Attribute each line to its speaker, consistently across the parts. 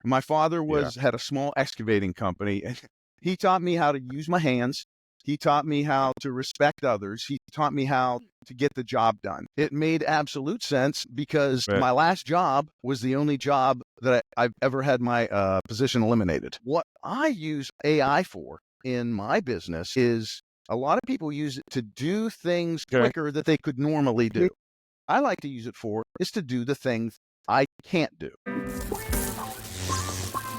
Speaker 1: My father
Speaker 2: Yeah.
Speaker 1: had a small excavating company, and he taught me how to use my hands. He taught me how to respect others. He taught me how to get the job done. It made absolute sense because
Speaker 2: Right.
Speaker 1: my last job was the only job that I've ever had my position eliminated. What I use AI for in my business is a lot of people use it to do things
Speaker 2: Okay.
Speaker 1: quicker that they could normally do. I like to use it for is to do the things I can't do.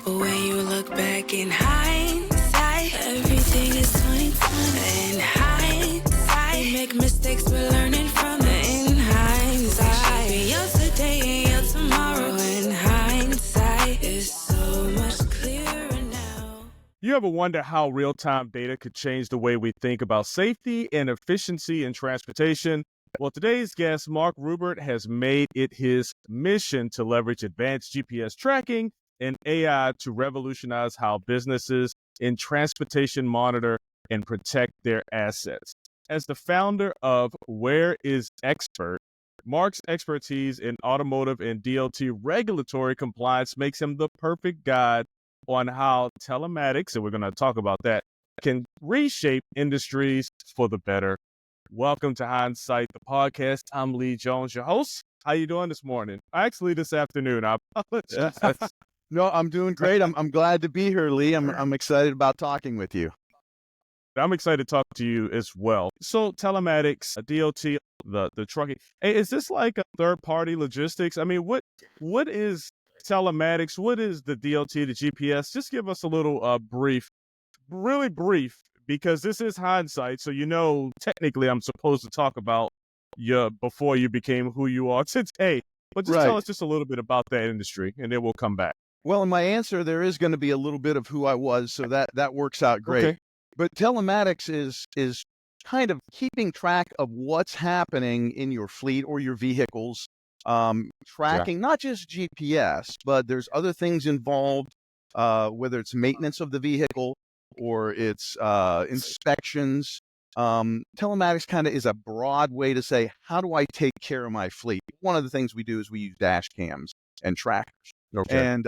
Speaker 3: When you look back in hindsight, everything is 20/20. In hindsight, we make mistakes, we're learning from it. In hindsight, shaping your today and your tomorrow. In hindsight, is so much clearer now.
Speaker 2: You ever wonder how real-time data could change the way we think about safety and efficiency in transportation? Well, today's guest, Mark Rupert, has made it his mission to leverage advanced GPS tracking and AI to revolutionize how businesses in transportation monitor and protect their assets. As the founder of Where is Expert, Mark's expertise in automotive and DOT regulatory compliance makes him the perfect guide on how telematics, and we're going to talk about that, can reshape industries for the better. Welcome to Hindsight the Podcast. I'm Lee Jones, your host. How you doing this morning? Actually, this afternoon. I apologize.
Speaker 1: No, I'm doing great. I'm glad to be here, Lee. I'm excited about talking with you.
Speaker 2: I'm excited to talk to you as well. So telematics, DOT, the trucking. Hey, is this like a third-party logistics? I mean, what is telematics? What is the DOT, the GPS? Just give us a little brief, really brief, because this is hindsight. So, technically I'm supposed to talk about before you became who you are today. But just tell us just a little bit about that industry, and then we'll come back.
Speaker 1: Well, in my answer, there is going to be a little bit of who I was, so that works out great.
Speaker 2: Okay.
Speaker 1: But telematics is kind of keeping track of what's happening in your fleet or your vehicles, tracking not just GPS, but there's other things involved, whether it's maintenance of the vehicle or it's inspections. Telematics kind of is a broad way to say, how do I take care of my fleet? One of the things we do is we use dash cams and trackers.
Speaker 2: Okay.
Speaker 1: And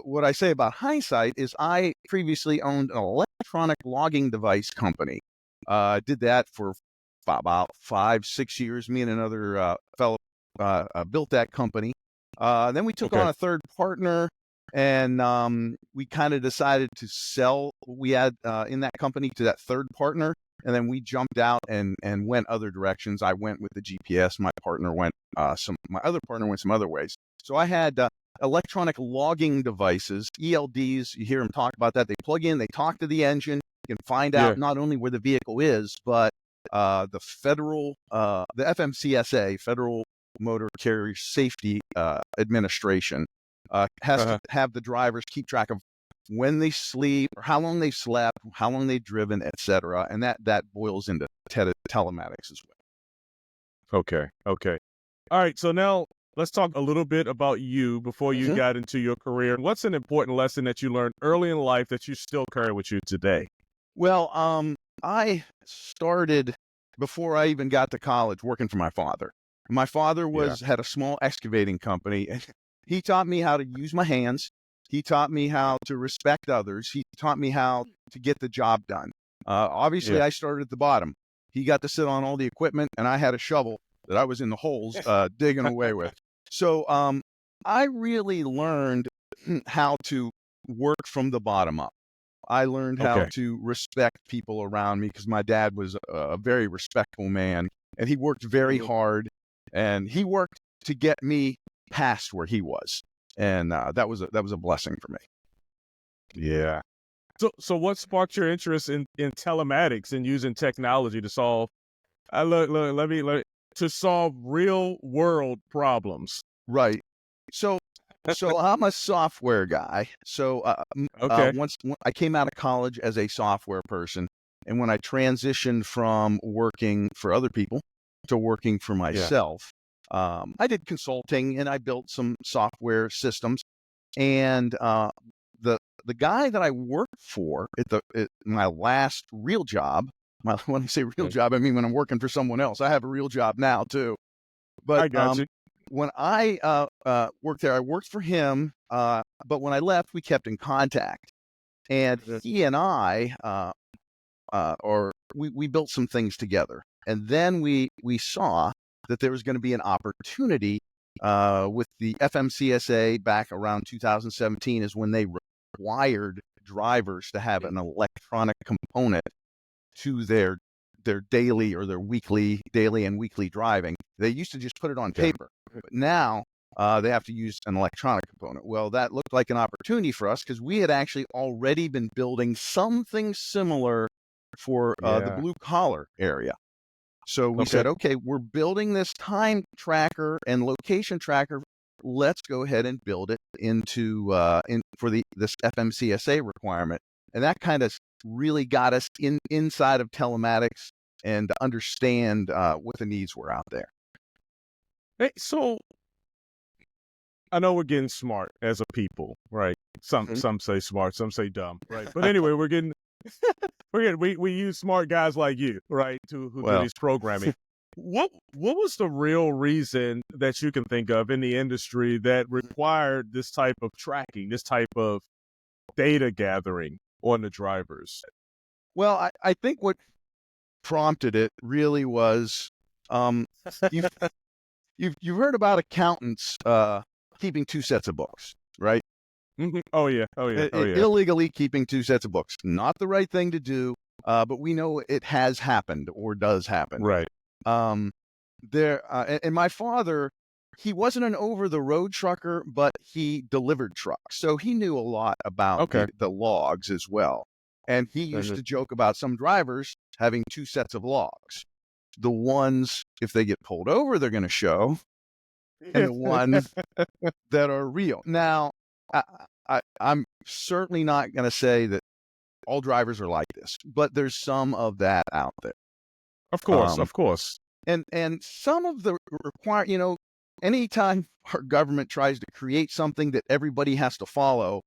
Speaker 1: what I say about Hindsight is I previously owned an electronic logging device company. Did that for about 5-6 years. Me and another fellow built that company. Then we took on a third partner, and we kind of decided to sell what we had in that company to that third partner. And then we jumped out and went other directions. I went with the GPS. My partner went my other partner went some other ways. So I had electronic logging devices, ELDs. You hear them talk about that. They plug in, they talk to the engine. You can find out not only where the vehicle is, but the FMCSA, Federal Motor Carrier Safety Administration, has to have the drivers keep track of when they sleep, or how long they slept, how long they've driven, etc. And that boils into telematics as well.
Speaker 2: Okay. All right. So now let's talk a little bit about you before you got into your career. What's an important lesson that you learned early in life that you still carry with you today?
Speaker 1: Well, I started before I even got to college working for my father. My father had a small excavating company, and he taught me how to use my hands. He taught me how to respect others. He taught me how to get the job done. Obviously, I started at the bottom. He got to sit on all the equipment, and I had a shovel that I was in the holes digging away with. So I really learned how to work from the bottom up. I learned how to respect people around me because my dad was a very respectful man, and he worked very hard, and he worked to get me past where he was. And that was a blessing for me.
Speaker 2: Yeah. So what sparked your interest in telematics and using technology to solve to solve real world problems?
Speaker 1: Right. So I'm a software guy. So once I came out of college as a software person, and when I transitioned from working for other people to working for myself, I did consulting and I built some software systems. And the guy that I worked for at my last real job, when I say real job, I mean when I'm working for someone else. I have a real job now too. But
Speaker 2: I got you.
Speaker 1: when I worked there, I worked for him, but when I left, we kept in contact. And he and I, we built some things together. And then we saw that there was going to be an opportunity with the FMCSA back around 2017 is when they required drivers to have an electronic component to their daily or their daily and weekly driving. They used to just put it on paper, but now they have to use an electronic component. Well, that looked like an opportunity for us because we had actually already been building something similar for the blue collar area. So we said, okay, we're building this time tracker and location tracker. Let's go ahead and build it into for this FMCSA requirement. And that kind of really got us inside of telematics and to understand what the needs were out there.
Speaker 2: Hey, so I know we're getting smart as a people, right? Some say smart, some say dumb, right? But anyway, we use smart guys like you, right, who do these programming. What was the real reason that you can think of in the industry that required this type of tracking, this type of data gathering on the drivers?
Speaker 1: Well, I think what prompted it really was you've heard about accountants keeping two sets of books, right?
Speaker 2: Mm-hmm. Oh yeah.
Speaker 1: Illegally keeping two sets of books. Not the right thing to do, but we know it has happened or does happen.
Speaker 2: Right.
Speaker 1: And my father, he wasn't an over-the-road trucker, but he delivered trucks. So he knew a lot about the logs as well. And he used to joke about some drivers having two sets of logs. The ones, if they get pulled over, they're going to show, and the ones that are real. Now, I'm certainly not going to say that all drivers are like this, but there's some of that out there.
Speaker 2: Of course.
Speaker 1: And some of the anytime our government tries to create something that everybody has to follow,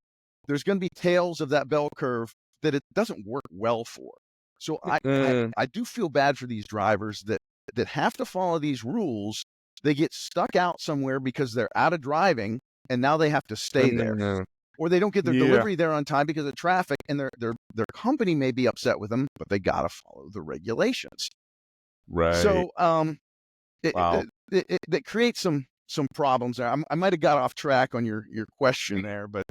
Speaker 1: there's going to be tails of that bell curve that it doesn't work well for. So I do feel bad for these drivers that have to follow these rules. They get stuck out somewhere because they're out of driving, and now they have to stay there. Or they don't get their delivery there on time because of traffic, and their company may be upset with them, but they got to follow the regulations.
Speaker 2: Right.
Speaker 1: So it creates some problems there. I might have got off track on your question there, but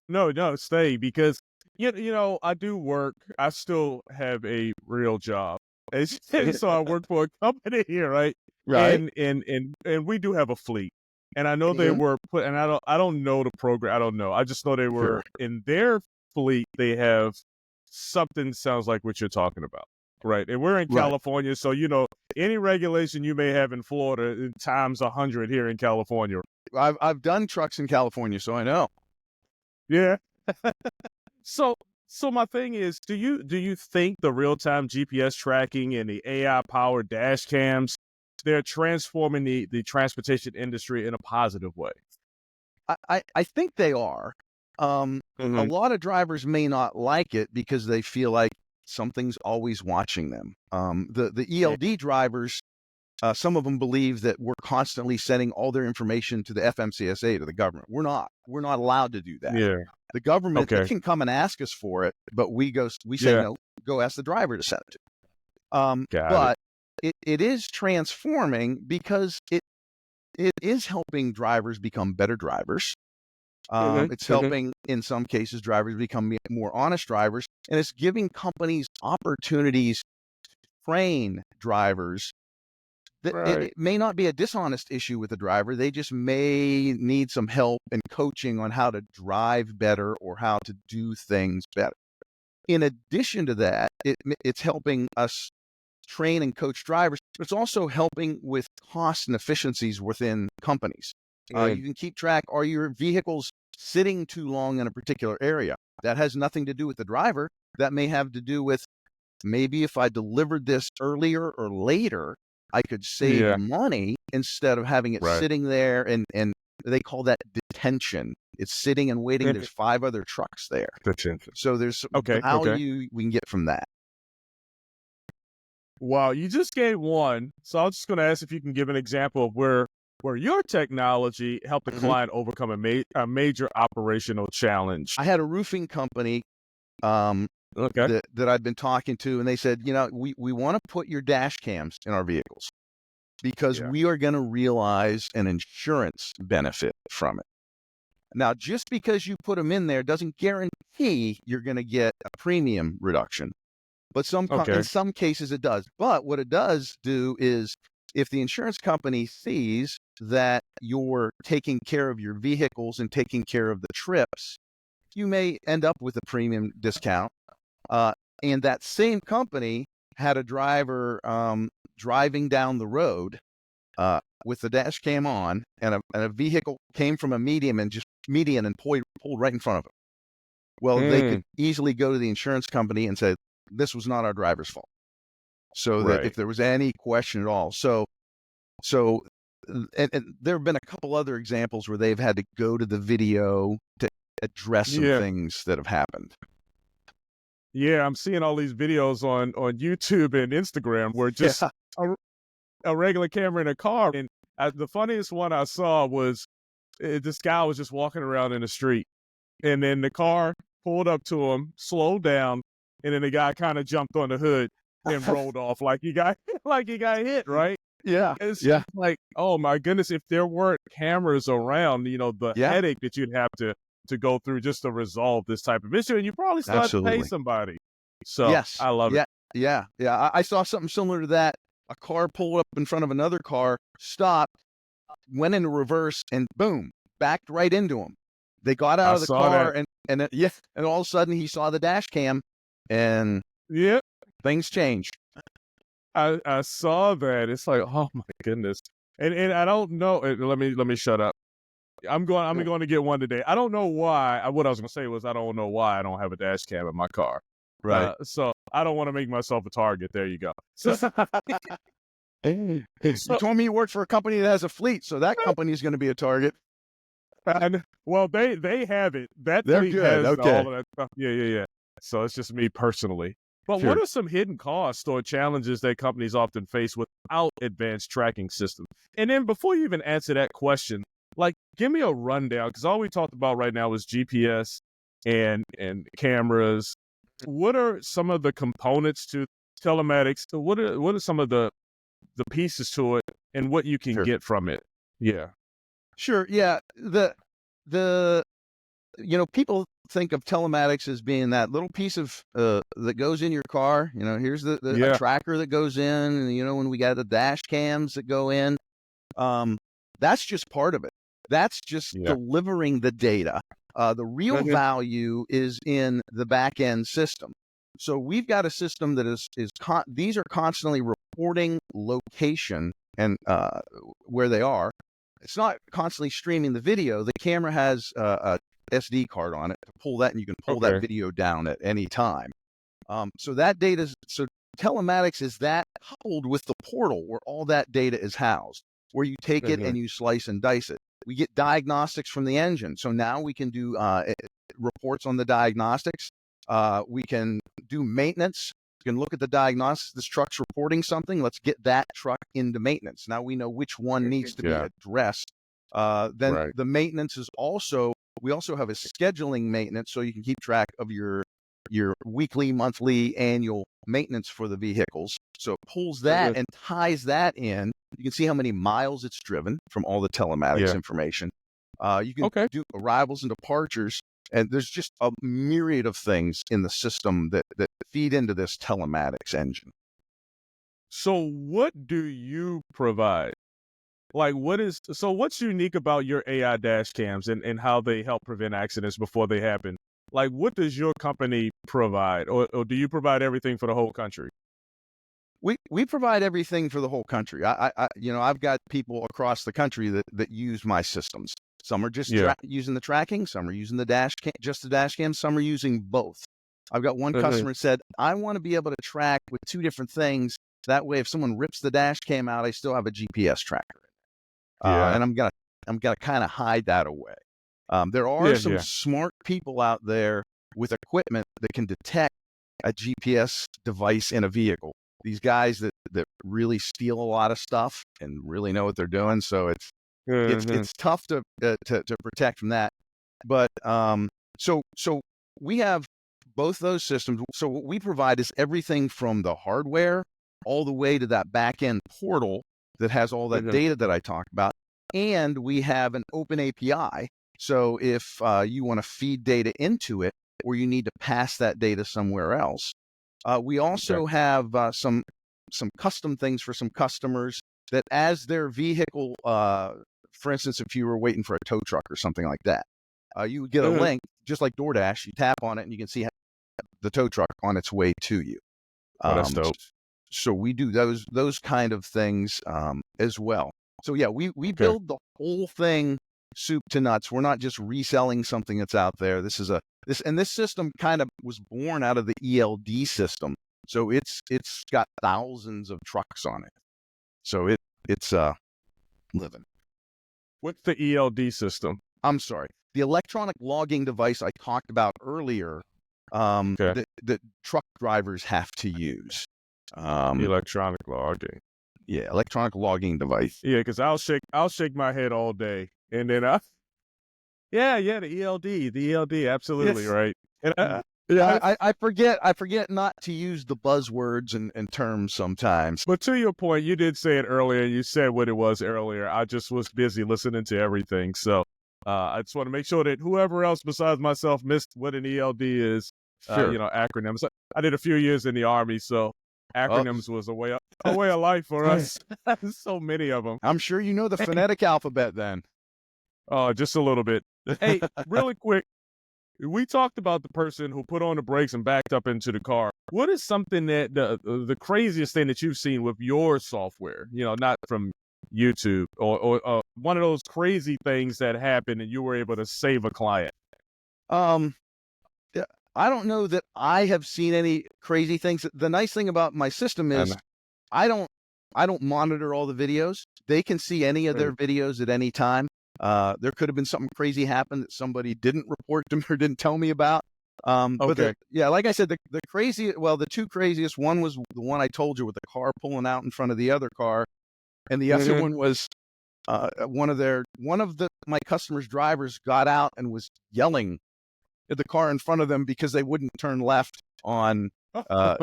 Speaker 2: No, stay, because I do work. I still have a real job, so I work for a company here, right?
Speaker 1: Right.
Speaker 2: And we do have a fleet, and I know they were put. And I don't know the program. I don't know. I just know they were in their fleet. They have something sounds like what you're talking about, right? And we're in California, so any regulation you may have in Florida times 100 here in California.
Speaker 1: I've done trucks in California, so I know.
Speaker 2: Yeah. So my thing is, do you think the real-time GPS tracking and the AI-powered dash cams, they're transforming the transportation industry in a positive way?
Speaker 1: I think they are. A lot of drivers may not like it because they feel like something's always watching them. The ELD drivers, some of them believe that we're constantly sending all their information to the FMCSA, to the government. We're not allowed to do that.
Speaker 2: Yeah.
Speaker 1: The government they can come and ask us for it, but we say no, go ask the driver to send it to. But it is transforming because it is helping drivers become better drivers. It's helping, in some cases, drivers become more honest drivers, and it's giving companies opportunities to train drivers. It may not be a dishonest issue with the driver. They just may need some help and coaching on how to drive better or how to do things better. In addition to that, it's helping us train and coach drivers, but it's also helping with costs and efficiencies within companies. You can keep track, are your vehicles sitting too long in a particular area? That has nothing to do with the driver. That may have to do with, maybe if I delivered this earlier or later, I could save money instead of having it sitting there, and they call that detention. It's sitting and waiting. There's 5 other trucks there.
Speaker 2: Detention.
Speaker 1: So there's value we can get from that.
Speaker 2: Wow, you just gave one. So I was just going to ask if you can give an example of where your technology helped a client overcome a major operational challenge.
Speaker 1: I had a roofing company that I'd been talking to, and they said, we want to put your dash cams in our vehicles because we are going to realize an insurance benefit from it. Now, just because you put them in there doesn't guarantee you're going to get a premium reduction, but in some cases it does. But what it does do is, if the insurance company sees that you're taking care of your vehicles and taking care of the trips, you may end up with a premium discount. And that same company had a driver driving down the road with the dash cam on, and a vehicle came from a median and pulled right in front of him. Well, they could easily go to the insurance company and say, this was not our driver's fault. So that if there was any question at all. So and there have been a couple other examples where they've had to go to the video to address some things that have happened.
Speaker 2: Yeah, I'm seeing all these videos on YouTube and Instagram where just a regular camera in a car. And the funniest one I saw was this guy was just walking around in the street, and then the car pulled up to him, slowed down, and then the guy kind of jumped on the hood and rolled off like he got hit, right?
Speaker 1: Yeah.
Speaker 2: It's like, oh my goodness, if there weren't cameras around, the headache that you'd have to go through just to resolve this type of issue, and you probably still have to pay somebody. So I love it.
Speaker 1: Yeah. I saw something similar to that. A car pulled up in front of another car, stopped, went into reverse, and boom, backed right into him. They got out of the car, and all of a sudden he saw the dash cam, and things changed.
Speaker 2: I saw that. It's like, oh my goodness. And I don't know. Let me shut up. I'm going to get one today. I don't know why. What I was going to say was, I don't know why I don't have a dash cam in my car.
Speaker 1: Right.
Speaker 2: So I don't want to make myself a target. There you go. So,
Speaker 1: you told me you worked for a company that has a fleet, so that company is going to be a target.
Speaker 2: Well, they have it. That
Speaker 1: They're
Speaker 2: fleet
Speaker 1: good.
Speaker 2: has
Speaker 1: Okay.
Speaker 2: all of that stuff. Yeah. So it's just me personally. But what are some hidden costs or challenges that companies often face without advanced tracking systems? And then before you even answer that question, give me a rundown, because all we talked about right now is GPS and cameras. What are some of the components to telematics? What are some of the pieces to it, and what you can get from it? Yeah.
Speaker 1: Sure. Yeah. People think of telematics as being that little piece of that goes in your car. Here's the tracker that goes in, and when we got the dash cams that go in, that's just part of it. That's just delivering the data. The real value is in the back end system. So we've got a system that these are constantly reporting location and where they are. It's not constantly streaming the video. The camera has a SD card on it to pull that, and you can pull that video down at any time. So that data, telematics is that coupled with the portal where all that data is housed, where you take it and you slice and dice it. We get diagnostics from the engine. So now we can do reports on the diagnostics. We can do maintenance. We can look at the diagnostics. This truck's reporting something. Let's get that truck into maintenance. Now we know which one needs to be addressed. Then the maintenance is we also have a scheduling maintenance, so you can keep track of your weekly, monthly, annual maintenance for the vehicles. So it pulls that and ties that in. You can see how many miles it's driven from all the telematics information. You can do arrivals and departures, and there's just a myriad of things in the system that feed into this telematics engine.
Speaker 2: So what do you provide? What's unique about your AI dash cams and how they help prevent accidents before they happen? What does your company provide, or do you provide everything for the whole country?
Speaker 1: We provide everything for the whole country. I've got people across the country that use my systems. Some are just using the tracking. Some are using the dash cam. Some are using both. I've got one customer that said, I want to be able to track with two different things. That way, if someone rips the dash cam out, I still have a GPS tracker. And I'm gonna kind of hide that away. There are some smart people out there with equipment that can detect a GPS device in a vehicle. these guys that really steal a lot of stuff and really know what they're doing. So it's tough to protect from that. But so we have both those systems. So what we provide is everything from the hardware all the way to that back end portal that has all that data that I talked about. And we have an open API. So if you want to feed data into it, or you need to pass that data somewhere else, we also have some custom things for some customers that, as their vehicle, for instance, if you were waiting for a tow truck or something like that, you would get a link, just like DoorDash. You tap on it and you can see the tow truck on its way to you.
Speaker 2: That's dope.
Speaker 1: So we do those kind of things as well. So yeah, we build the whole thing soup to nuts. We're not just reselling something that's out there. This system kind of was born out of the ELD system. So it's got thousands of trucks on it. So it's living.
Speaker 2: What's the ELD system?
Speaker 1: I'm sorry. The electronic logging device I talked about earlier, that truck drivers have to use.
Speaker 2: Electronic logging.
Speaker 1: Yeah, electronic logging device.
Speaker 2: Yeah, because I'll shake my head all day, and then the ELD, absolutely, yes. Right. And
Speaker 1: I forget not to use the buzzwords and terms sometimes.
Speaker 2: But to your point, you did say it earlier. You said what it was earlier. I just was busy listening to everything, so I just want to make sure that whoever else besides myself missed what an ELD is.
Speaker 1: Sure.
Speaker 2: Acronyms. I did a few years in the Army, so acronyms was a way of life for us. So many of them.
Speaker 1: I'm sure you know the phonetic alphabet then.
Speaker 2: Oh, just a little bit. Hey, really quick. We talked about the person who put on the brakes and backed up into the car. What is something that the craziest thing that you've seen with your software? Not from YouTube or one of those crazy things that happened and you were able to save a client.
Speaker 1: I don't know that I have seen any crazy things. The nice thing about my system is I don't monitor all the videos. They can see any of their videos at any time. There could have been something crazy happen that somebody didn't report to me or didn't tell me about. But like I said, the two craziest, one was the one I told you with the car pulling out in front of the other car. And the other one was one of my customers' drivers got out and was yelling at the car in front of them because they wouldn't turn left on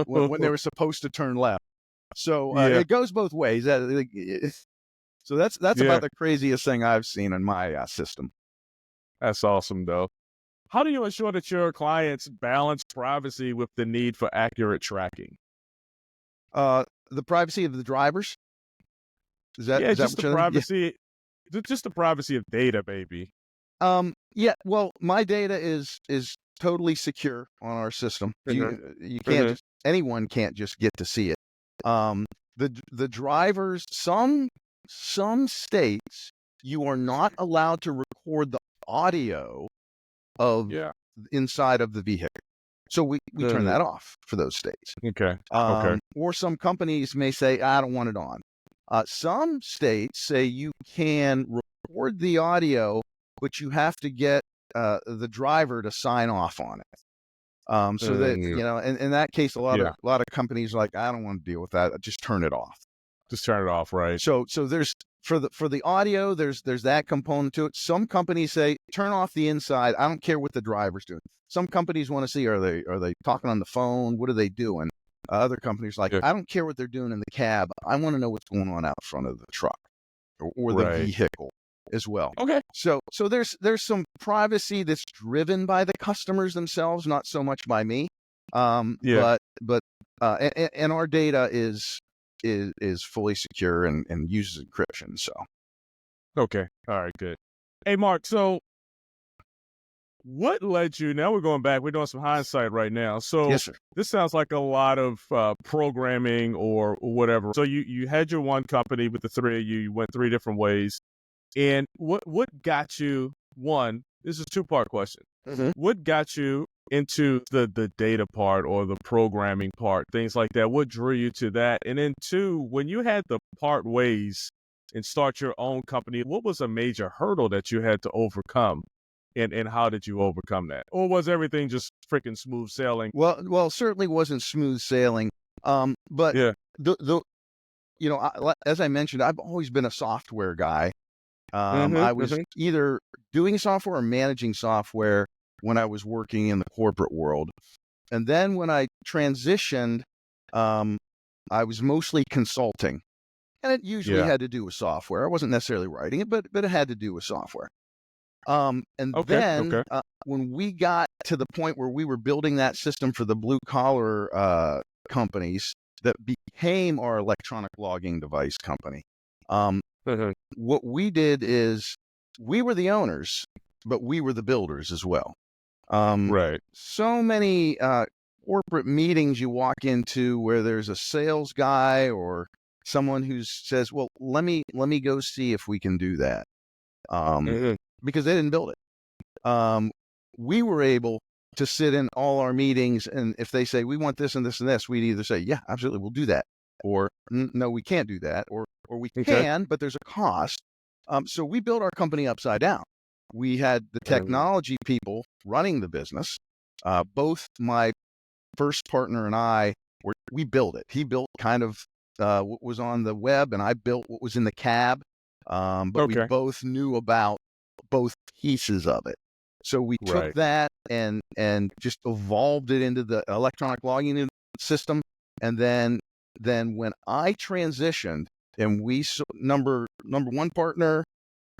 Speaker 1: when they were supposed to turn left. So it goes both ways. So that's about the craziest thing I've seen in my system.
Speaker 2: That's awesome, though. How do you ensure that your clients balance privacy with the need for accurate tracking?
Speaker 1: The privacy of the drivers. Is that
Speaker 2: just the privacy? Yeah. Just the privacy of data, baby.
Speaker 1: Yeah. Well, my data is totally secure on our system. You can't anyone can't just get to see it. The drivers, some states, you are not allowed to record the audio of inside of the vehicle. So we turn that off for those states.
Speaker 2: Okay.
Speaker 1: Or some companies may say, I don't want it on. Some states say you can record the audio, but you have to get the driver to sign off on it. So that, in that case, a lot of companies are like, I don't want to deal with that. Just turn it off.
Speaker 2: Just turn it off, right?
Speaker 1: So there's for the audio, there's that component to it. Some companies say turn off the inside. I don't care what the driver's doing. Some companies want to see, are they talking on the phone? What are they doing? Other companies are like, I don't care what they're doing in the cab. I want to know what's going on out front of the truck or the vehicle as well.
Speaker 2: Okay.
Speaker 1: So there's some privacy that's driven by the customers themselves, not so much by me. But our data is fully secure and uses encryption. So.
Speaker 2: Okay. All right. Good. Hey, Mark. So what led you, now we're going back, we're doing some hindsight right now. So
Speaker 1: yes, sir.
Speaker 2: This sounds like a lot of programming or whatever. So you had your one company with the three of you, you went three different ways. And what got you, one, this is a two-part question. What got you into the data part or the programming part, things like that? What drew you to that? And then two, when you had to part ways and start your own company, what was a major hurdle that you had to overcome? And how did you overcome that? Or was everything just freaking smooth sailing?
Speaker 1: Well, certainly wasn't smooth sailing. But the as I mentioned, I've always been a software guy. I was either doing software or managing software when I was working in the corporate world. And then when I transitioned, I was mostly consulting. And it usually had to do with software. I wasn't necessarily writing it, but it had to do with software. And then when we got to the point where we were building that system for the blue collar companies that became our electronic logging device company, what we did is we were the owners, but we were the builders as well.
Speaker 2: Right.
Speaker 1: So many corporate meetings you walk into where there's a sales guy or someone who says, well, let me go see if we can do that. Because they didn't build it. We were able to sit in all our meetings, and if they say, we want this and this and this, we'd either say, yeah, absolutely, we'll do that. Or, no, we can't do that. Or we can, but there's a cost. So we built our company upside down. We had the technology people running the business. Both my first partner and I, we built it. He built kind of what was on the web, and I built what was in the cab. But we both knew about both pieces of it. So we took that and just evolved it into the electronic logging system. And then when I transitioned and we number one partner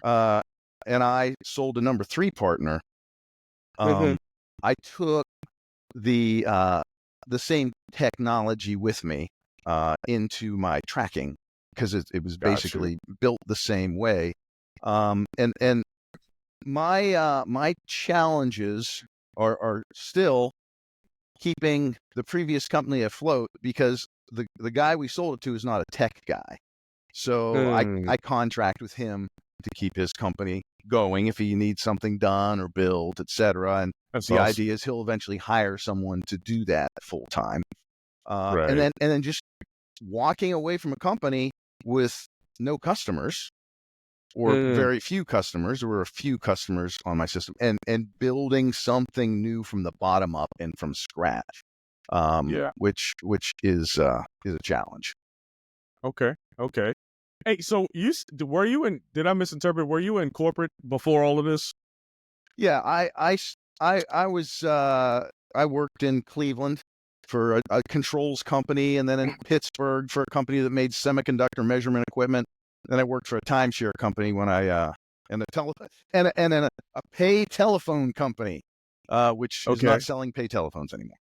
Speaker 1: and I sold a number 3 partner, I took the same technology with me into my tracking because it was basically built the same way. And my challenges are still keeping the previous company afloat because the guy we sold it to is not a tech guy. So I contract with him to keep his company going if he needs something done or built, etc. And the idea is he'll eventually hire someone to do that full time. And then just walking away from a company with no customers or very few customers, or a few customers on my system, and building something new from the bottom up and from scratch, which is a challenge.
Speaker 2: Okay. Hey, so did I misinterpret? Were you in corporate before all of this?
Speaker 1: Yeah, I was I worked in Cleveland for a controls company, and then in Pittsburgh for a company that made semiconductor measurement equipment. Then I worked for a timeshare company when I and a pay telephone company, which is not selling pay telephones anymore.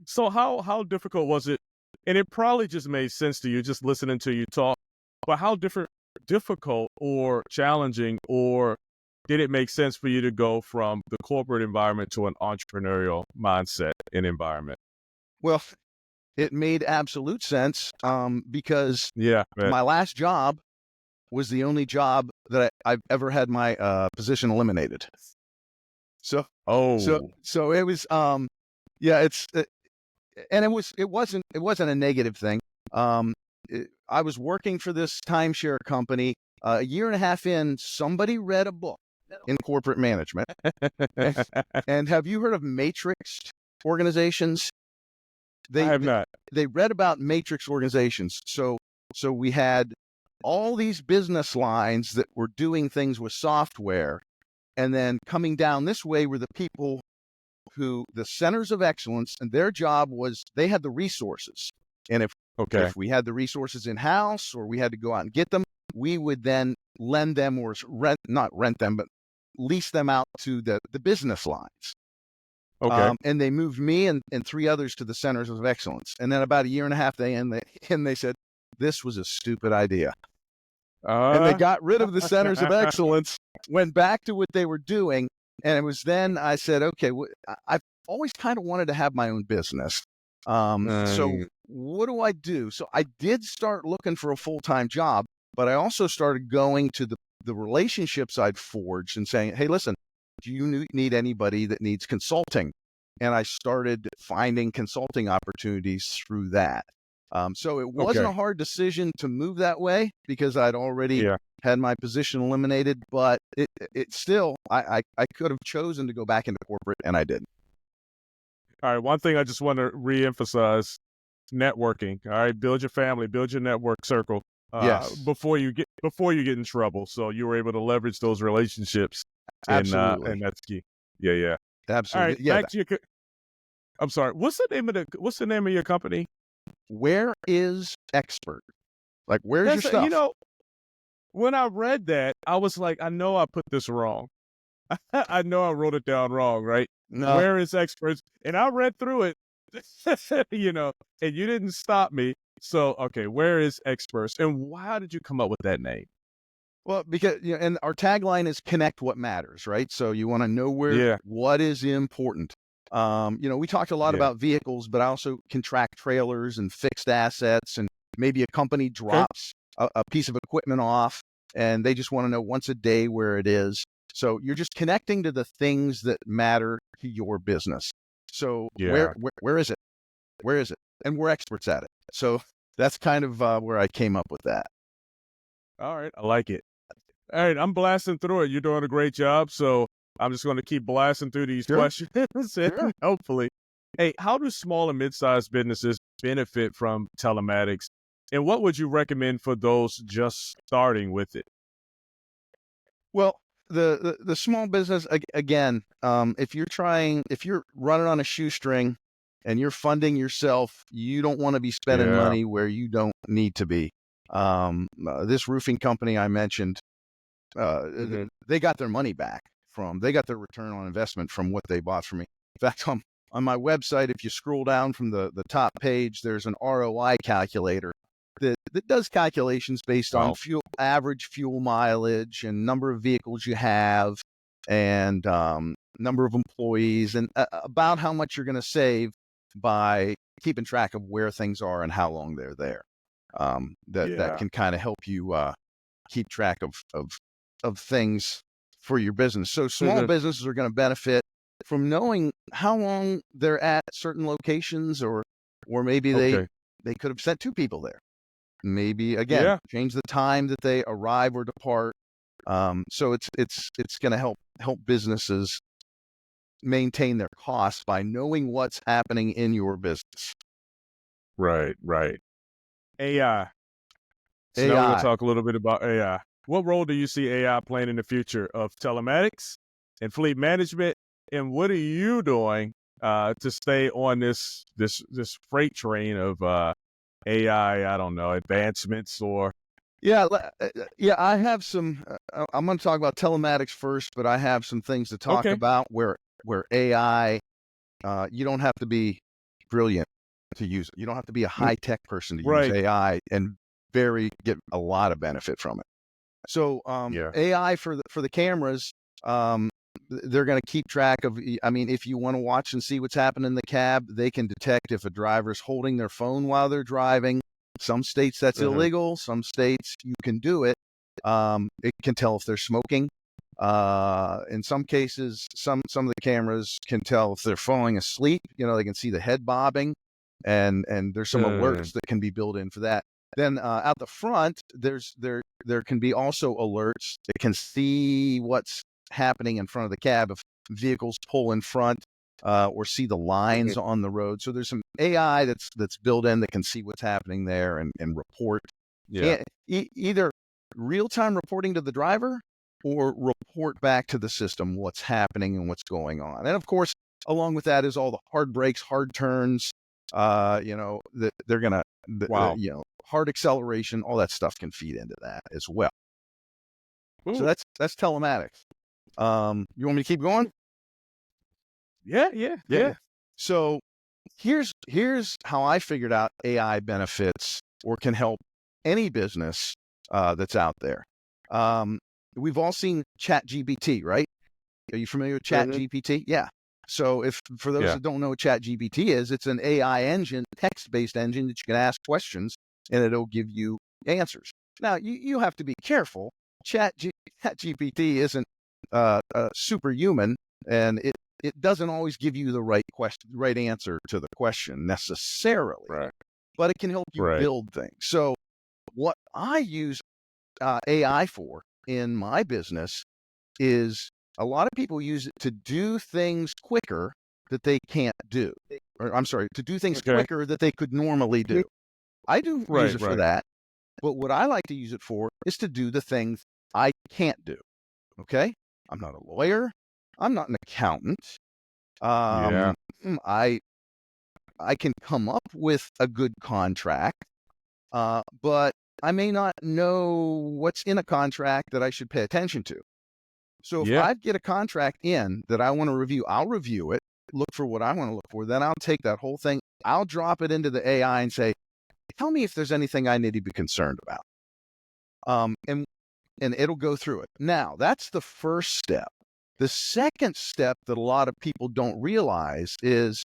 Speaker 2: So how difficult was it? And it probably just made sense to you just listening to you talk. But how difficult or challenging, or did it make sense for you to go from the corporate environment to an entrepreneurial mindset and environment?
Speaker 1: Well, it made absolute sense because my last job was the only job that I've ever had my position eliminated. So it was it wasn't a negative thing. I was working for this timeshare company. A year and a half in, somebody read a book in corporate management. And have you heard of matrix organizations? I have not. They read about matrix organizations. So we had all these business lines that were doing things with software, and then coming down this way were the people the centers of excellence, and their job was they had the resources. And if we had the resources in-house or we had to go out and get them, we would then lend them or not rent them, but lease them out to the business lines. And they moved me and 3 others to the centers of excellence. And then about a year and a half they said, this was a stupid idea. And they got rid of the centers of excellence, went back to what they were doing. And it was then I said, okay, I've always kind of wanted to have my own business. So what do I do? So I did start looking for a full-time job, but I also started going to the relationships I'd forged and saying, hey, listen, do you need anybody that needs consulting? And I started finding consulting opportunities through that. So it wasn't a hard decision to move that way because I'd already had my position eliminated, but it still, I could have chosen to go back into corporate, and I didn't.
Speaker 2: All right. One thing I just want to reemphasize, networking. All right, build your family, build your network circle.
Speaker 1: Yes.
Speaker 2: Before you get in trouble, so you were able to leverage those relationships,
Speaker 1: Absolutely.
Speaker 2: and that's key. Yeah. All
Speaker 1: Absolutely.
Speaker 2: right,
Speaker 1: Yeah.
Speaker 2: back to your. I'm sorry. What's the name of your company?
Speaker 1: Where is expert? Like, where's your stuff?
Speaker 2: You know, when I read that, I was like, I know I put this wrong. I know I wrote it down wrong, right?
Speaker 1: No.
Speaker 2: Where is experts? And I read through it, you know, and you didn't stop me. So, okay, where is experts? And how did you come up with that name?
Speaker 1: Well, because and our tagline is connect what matters, right? So you want to know
Speaker 2: Yeah.
Speaker 1: what is important. We talked a lot
Speaker 2: Yeah.
Speaker 1: about vehicles, but I also can track trailers and fixed assets, and maybe a company drops a piece of equipment off and they just want to know once a day where it is. So you're just connecting to the things that matter to your business. So
Speaker 2: Yeah.
Speaker 1: where is it? Where is it? And we're experts at it. So that's kind of where I came up with that.
Speaker 2: All right. I like it. All right. I'm blasting through it. You're doing a great job. So I'm just going to keep blasting through these questions. And hopefully. Hey, how do small and mid-sized businesses benefit from telematics? And what would you recommend for those just starting with it?
Speaker 1: Well, the small business, again, if you're running on a shoestring and you're funding yourself, you don't want to be spending money where you don't need to be. This roofing company I mentioned, they got their money back they got their return on investment from what they bought from me. In fact, on my website, if you scroll down from the top page, there's an ROI calculator that does calculations based on average fuel mileage and number of vehicles you have and number of employees and about how much you're going to save by keeping track of where things are and how long they're there. That can kind of help you keep track of things for your business. So small businesses are going to benefit from knowing how long they're at certain locations, or maybe they could have sent 2 people there. Maybe again, change the time that they arrive or depart. So it's going to help businesses maintain their costs by knowing what's happening in your business.
Speaker 2: Right. AI. So now we're going to talk a little bit about AI. What role do you see AI playing in the future of telematics and fleet management? And what are you doing to stay on this freight train of AI, I don't know, advancements or...
Speaker 1: I have some, I'm going to talk about telematics first, but I have some things to talk about where AI, you don't have to be brilliant to use it. You don't have to be a high-tech person to use AI and get a lot of benefit from it. So AI for the cameras, they're going to keep track of, if you want to watch and see what's happening in the cab, they can detect if a driver's holding their phone while they're driving. Some states that's illegal. Some states you can do it. It can tell if they're smoking. In some cases, some of the cameras can tell if they're falling asleep. They can see the head bobbing, and there's some alerts that can be built in for that. Then out the front, there can be also alerts that can see what's happening in front of the cab if vehicles pull in front or see the lines on the road. So there's some AI that's built in that can see what's happening there and report. Either real-time reporting to the driver or report back to the system what's happening and what's going on. And of course, along with that is all the hard brakes, hard turns, that they're going to, hard acceleration, all that stuff can feed into that as well. Ooh. So that's telematics. You want me to keep going?
Speaker 2: Yeah.
Speaker 1: So here's how I figured out AI benefits or can help any business that's out there. We've all seen ChatGPT, right? Are you familiar with ChatGPT? Yeah. So for those that don't know what ChatGPT is, it's an AI engine, text-based engine that you can ask questions and it'll give you answers. Now you have to be careful. ChatGPT isn't superhuman, and it doesn't always give you the right answer to the question necessarily, but it can help you build things. So what I use AI for in my business is a lot of people use it to do things quicker that they can't do. or I'm sorry, to do things quicker that they could normally do. I do use it for that. But what I like to use it for is to do the things I can't do. Okay? I'm not a lawyer. I'm not an accountant. I can come up with a good contract, but I may not know what's in a contract that I should pay attention to. So if I get a contract in that I want to review, I'll review it, look for what I want to look for. Then I'll take that whole thing, I'll drop it into the AI and say, tell me if there's anything I need to be concerned about. And it'll go through it. Now, that's the first step. The second step that a lot of people don't realize is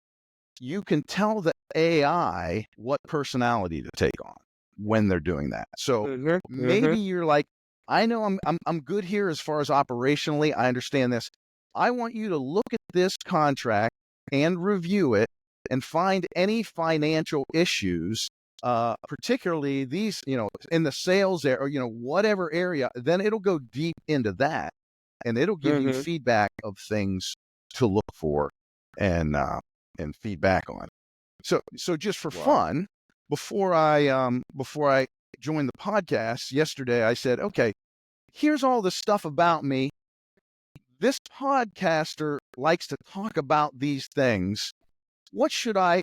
Speaker 1: you can tell the AI what personality to take on when they're doing that. So maybe you're like, I know I'm good here as far as operationally. I understand this. I want you to look at this contract and review it and find any financial issues, particularly these, in the sales area, or, whatever area. Then it'll go deep into that, and it'll give you feedback of things to look for and feedback on. So just for fun, before I joined the podcast yesterday, I said, okay, here's all the stuff about me. This podcaster likes to talk about these things. What should I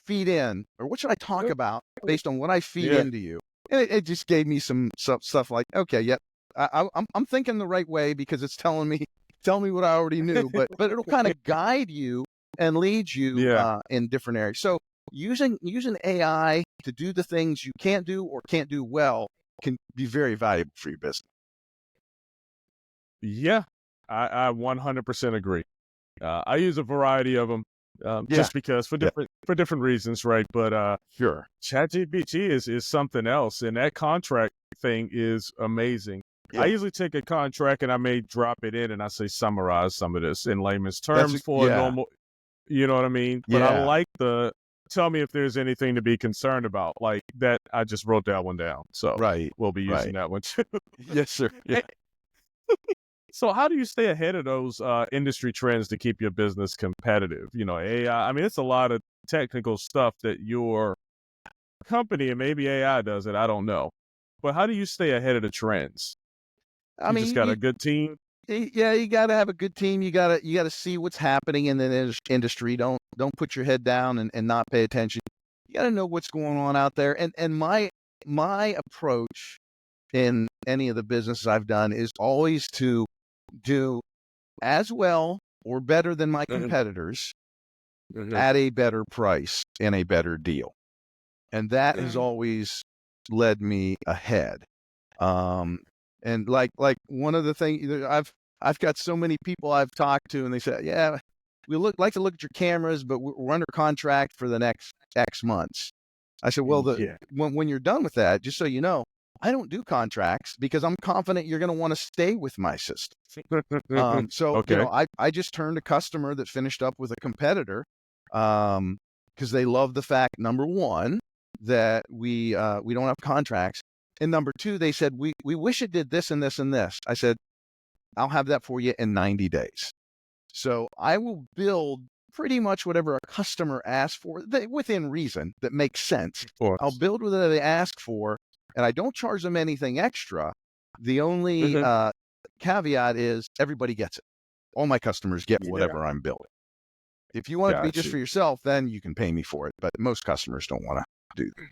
Speaker 1: feed in, or what should I talk about based on what I feed into you? And it just gave me some stuff like, okay, I'm thinking the right way because it's telling me what I already knew, but it'll kind of guide you and lead you in different areas. So using AI to do the things you can't do or can't do well can be very valuable for your business.
Speaker 2: Yeah, I 100% agree. I use a variety of them just because for different reasons, right? But
Speaker 1: sure,
Speaker 2: ChatGPT is something else, and that contract thing is amazing. I usually take a contract and I may drop it in and I say summarize some of this in layman's terms for a normal. You know what I mean? But I like tell me if there's anything to be concerned about. Like that, I just wrote that one down. So we'll be using that one too.
Speaker 1: Yes, sir. Yeah.
Speaker 2: So how do you stay ahead of those industry trends to keep your business competitive? AI, I mean, it's a lot of technical stuff that your company, and maybe AI does it, I don't know. But how do you stay ahead of the trends? You just got a good team?
Speaker 1: Yeah, you got to have a good team. You got to see what's happening in the industry. Don't put your head down and not pay attention. You got to know what's going on out there. And my approach in any of the businesses I've done is always to do as well or better than my competitors at a better price and a better deal. And that has always led me ahead. And like one of the things I've got so many people I've talked to, and they say, yeah, we like to look at your cameras, but we're under contract for the next X months. I said, well, when you're done with that, just so you know, I don't do contracts because I'm confident you're going to want to stay with my system. I just turned a customer that finished up with a competitor because they love the fact, number one, that we don't have contracts. And number two, they said, we wish it did this and this and this. I said, I'll have that for you in 90 days. So I will build pretty much whatever a customer asks for within reason that makes sense. I'll build whatever they ask for, and I don't charge them anything extra. The only caveat is everybody gets it. All my customers get whatever I'm building. If you want it to be just for yourself, then you can pay me for it. But most customers don't want to do that.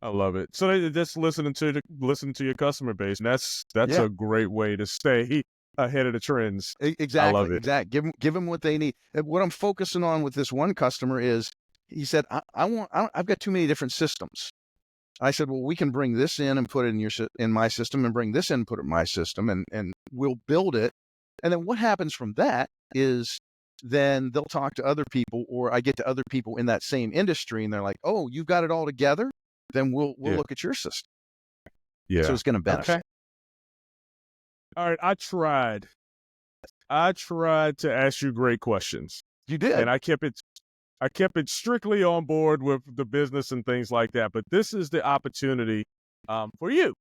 Speaker 2: I love it. So they just listen to your customer base, and that's a great way to stay ahead of the trends.
Speaker 1: Exactly. I love it. Exactly. Give them what they need. And what I'm focusing on with this one customer is, he said, I've got too many different systems. I said, well, we can bring this in and put it in my system, and bring this in and put it in my system, and we'll build it. And then what happens from that is then they'll talk to other people, or I get to other people in that same industry, and they're like, oh, you've got it all together? Then we'll look at your system. Yeah. So it's going to benefit.
Speaker 2: Okay. All right. I tried to ask you great questions.
Speaker 1: You did.
Speaker 2: And I kept it strictly on board with the business and things like that. But this is the opportunity for you.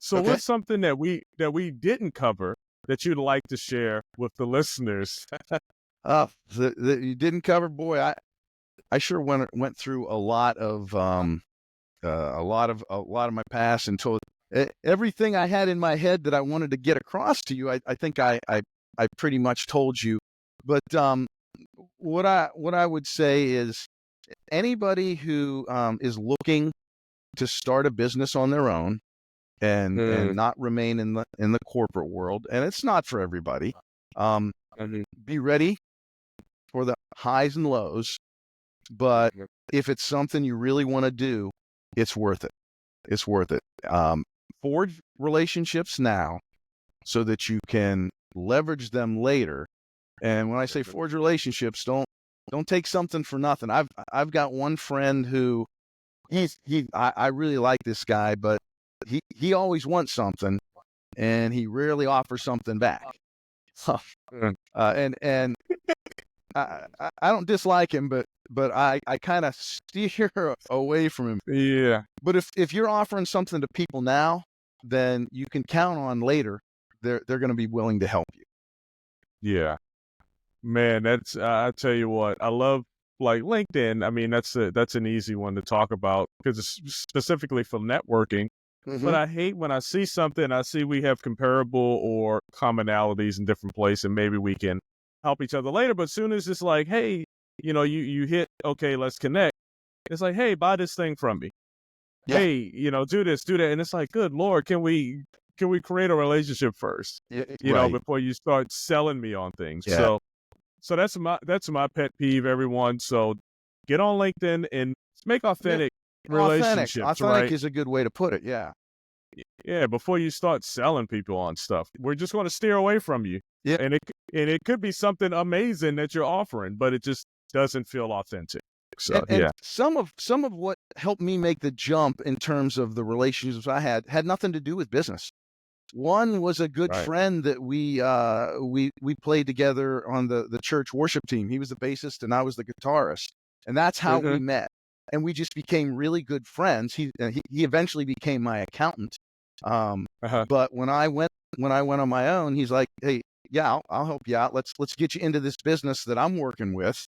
Speaker 2: So what's something that we didn't cover that you'd like to share with the listeners?
Speaker 1: That you didn't cover, boy. I sure went through a lot of my past until everything I had in my head that I wanted to get across to you. I think I pretty much told you. But what I would say is anybody who is looking to start a business on their own and not remain in the corporate world, and it's not for everybody. Be ready for the highs and lows, but if it's something you really want to do, it's worth it. It's worth it. Forge relationships now so that you can leverage them later. And when I say forge relationships, don't take something for nothing. I've got one friend who I really like this guy, but he always wants something and he rarely offers something back. And I don't dislike him, but I kind of steer away from him.
Speaker 2: Yeah.
Speaker 1: But if you're offering something to people now, then you can count on later they're going to be willing to help you.
Speaker 2: Yeah. Man, that's I tell you what, I love like LinkedIn. I mean, that's an easy one to talk about because it's specifically for networking. But I hate when I see something, I see we have comparable or commonalities in different places, and maybe we can help each other later. But as soon as it's like, hey, you hit, okay, let's connect. It's like, hey, buy this thing from me. Yeah. Hey, do this, do that. And it's like, good Lord, can we create a relationship first? Before you start selling me on things. Yeah. So that's my pet peeve, everyone. So get on LinkedIn and make authentic relationships.
Speaker 1: Authentic is a good way to put it. Yeah.
Speaker 2: Yeah. Before you start selling people on stuff, we're just going to steer away from you. Yeah. And it could be something amazing that you're offering, but it just doesn't feel authentic. So
Speaker 1: and some of what helped me make the jump in terms of the relationships I had nothing to do with business. One was a good friend that we played together on the church worship team. He was the bassist and I was the guitarist, and that's how we met. And we just became really good friends. He eventually became my accountant. But when I went on my own, he's like, "Hey, yeah, I'll help you out. Let's get you into this business that I'm working with."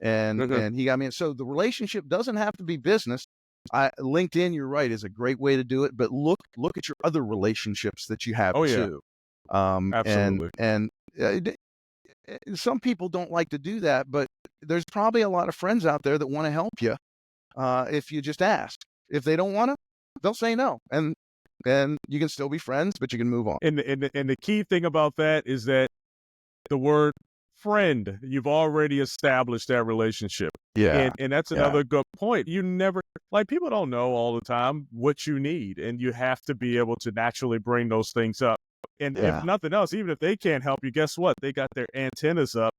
Speaker 1: And he got me in. So the relationship doesn't have to be business. LinkedIn, you're right, is a great way to do it. But look at your other relationships that you have too.
Speaker 2: Absolutely.
Speaker 1: And some people don't like to do that, but there's probably a lot of friends out there that want to help you if you just ask. If they don't want to, they'll say no, and you can still be friends, but you can move on.
Speaker 2: And the key thing about that is that the word friend, you've already established that relationship.
Speaker 1: Yeah.
Speaker 2: And that's another good point. You never, people don't know all the time what you need, and you have to be able to naturally bring those things up. And if nothing else, even if they can't help you, guess what? They got their antennas up,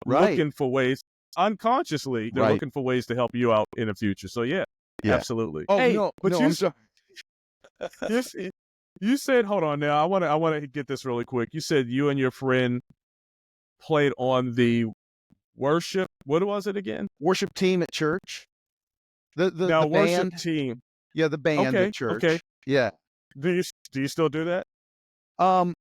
Speaker 2: looking for ways, unconsciously, they're looking for ways to help you out in the future. So absolutely.
Speaker 1: Oh, hey, I'm sorry.
Speaker 2: You said, hold on now, I want to get this really quick. You said you and your friend played on the worship. What was it again?
Speaker 1: Worship team at church. The
Speaker 2: worship
Speaker 1: band
Speaker 2: team.
Speaker 1: Yeah, the band at church. Okay. Yeah.
Speaker 2: Do you still do that?
Speaker 1: Don't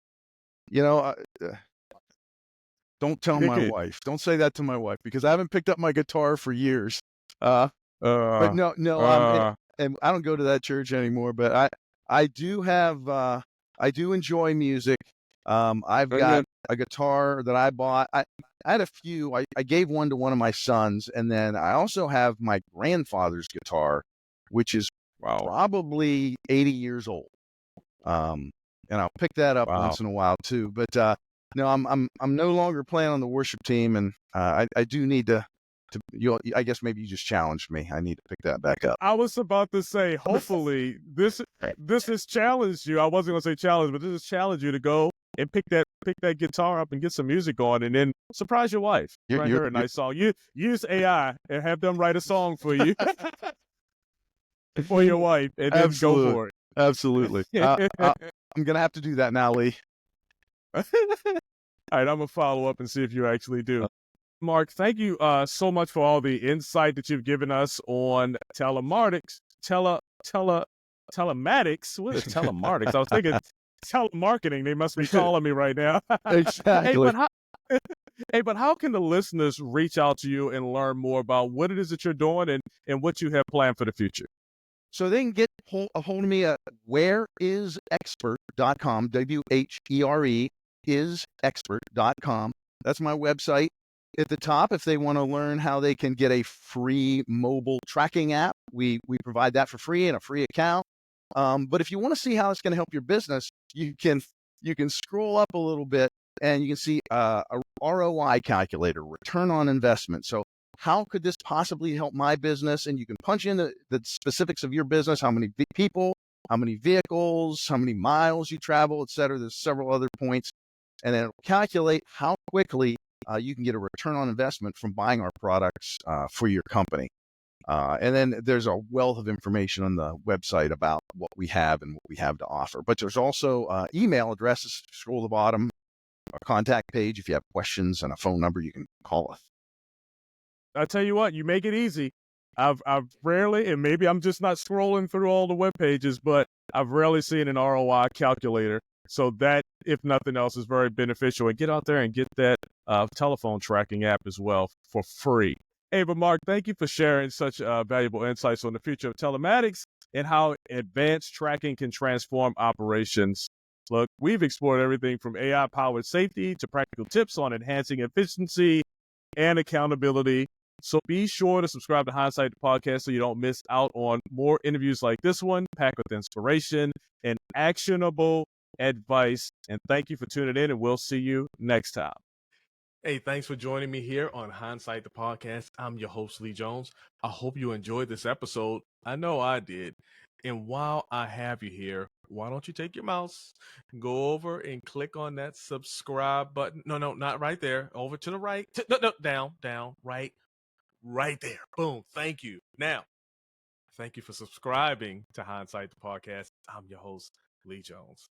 Speaker 1: tell my wife. Don't say that to my wife because I haven't picked up my guitar for years. But no. And I don't go to that church anymore. But I do have. I do enjoy music. I've got a guitar that I bought. I had a few. I gave one to one of my sons, and then I also have my grandfather's guitar, which is probably 80 years old. And I'll pick that up once in a while too. But no, I'm no longer playing on the worship team, and I do need to. I guess maybe you just challenged me. I need to pick that back up.
Speaker 2: I was about to say, hopefully this has challenged you. I wasn't going to say challenge, but this has challenged you to go and pick that guitar up and get some music on, and then surprise your wife. Write her a nice song. You use AI and have them write a song for you for your wife, and then go for it.
Speaker 1: Absolutely. I'm gonna have to do that now, Lee.
Speaker 2: All right, I'm gonna follow up and see if you actually do. Mark, thank you so much for all the insight that you've given us on telematics. Telematics. What is telematics? I was thinking telemarketing. They must be calling me right now.
Speaker 1: Exactly.
Speaker 2: Hey, Hey, but how can the listeners reach out to you and learn more about what it is that you're doing and what you have planned for the future?
Speaker 1: So they can get a hold of me at whereisexpert.com, WHERE isexpert.com. That's my website. At the top, if they want to learn how they can get a free mobile tracking app, we provide that for free and a free account. But if you want to see how it's going to help your business, you can scroll up a little bit and you can see a ROI calculator, return on investment. So how could this possibly help my business? And you can punch in the specifics of your business, how many people, how many vehicles, how many miles you travel, et cetera. There's several other points. And then it'll calculate how quickly you can get a return on investment from buying our products for your company. And then there's a wealth of information on the website about what we have and what we have to offer. But there's also email addresses, scroll to the bottom, a contact page. If you have questions and a phone number, you can call us.
Speaker 2: I tell you what, you make it easy. I've rarely, and maybe I'm just not scrolling through all the web pages, but I've rarely seen an ROI calculator. So that, if nothing else, is very beneficial. And get out there and get that telephone tracking app as well for free. Hey, but Mark, thank you for sharing such valuable insights on the future of telematics and how advanced tracking can transform operations. Look, we've explored everything from AI-powered safety to practical tips on enhancing efficiency and accountability. So be sure to subscribe to Hindsight the Podcast so you don't miss out on more interviews like this one, packed with inspiration and actionable advice. And thank you for tuning in, and we'll see you next time. Hey, thanks for joining me here on Hindsight the Podcast. I'm your host, Lee Jones. I hope you enjoyed this episode. I know I did. And while I have you here, why don't you take your mouse, go over and click on that subscribe button. No, not right there. Over to the right. No, down, right there. Boom. Thank you. Now, thank you for subscribing to Hindsight the Podcast. I'm your host, Lee Jones.